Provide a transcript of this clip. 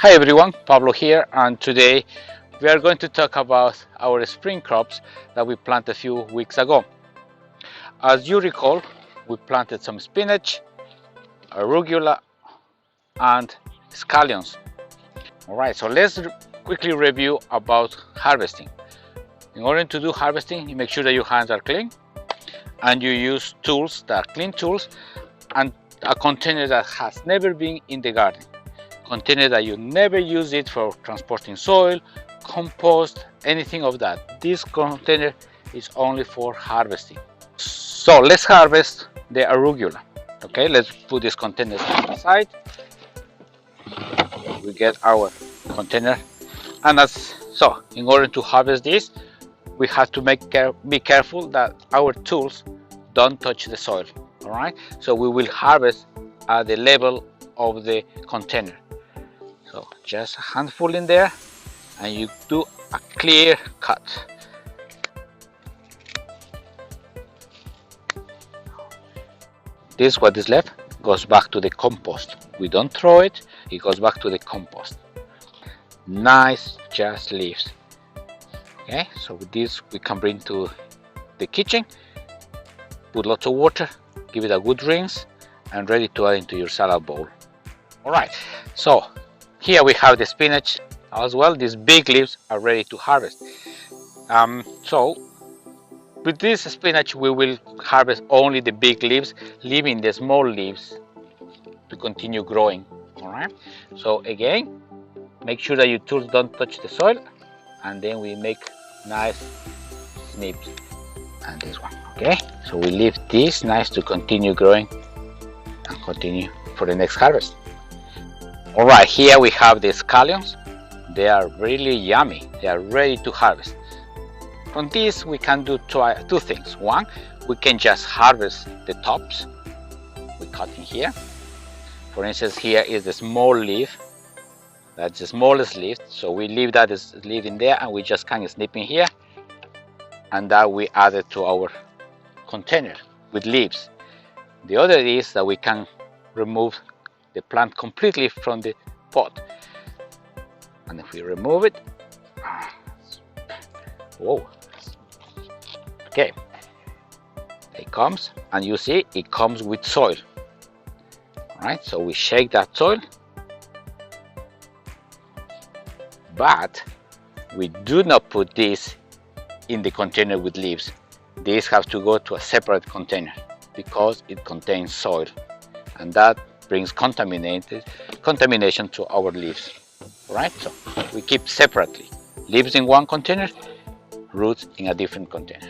Hi everyone, Pablo here, and today we are going to talk about our spring crops that we planted a few weeks ago. As you recall, we planted some spinach, arugula, and scallions. Alright, so let's quickly review about harvesting. In order to do harvesting, you make sure that your hands are clean and you use tools that are clean tools and a container that has never been in the garden. Container that you never use it for transporting soil, compost, anything of that. This container is only for harvesting. So let's harvest the arugula. Okay, let's put this container aside. We get our container, and in order to harvest this, we have to be careful that our tools don't touch the soil. All right, so we will harvest at the level of the container. So just a handful in there, and you do a clear cut. This, what is left, goes back to the compost. We don't throw it, it goes back to the compost. Nice, just leaves. Okay, so with this we can bring to the kitchen, put lots of water, give it a good rinse, and ready to add into your salad bowl. All right, so here we have the spinach as well. These big leaves are ready to harvest. So with this spinach we will harvest only the big leaves, leaving the small leaves to continue growing. All right, so again, make sure that your tools don't touch the soil, and then we make nice snips. And this one, okay, so we leave this nice to continue growing and continue for the next harvest. All right, here we have the scallions. They are really yummy. They are ready to harvest. From this we can do two things. One, we can just harvest the tops. We cut in here. For instance, here is the small leaf. That's the smallest leaf. So we leave that leaf in there, and we just kind of snip in here, and that we add it to our container with leaves. The other is that we can remove the plant completely from the pot, and if we remove it, whoa, okay, it comes, and you see it comes with soil. All right, so we shake that soil, but we do not put this in the container with leaves. These have to go to a separate container because it contains soil, and that brings contamination to our leaves. Right, so we keep separately, leaves in one container, roots in a different container.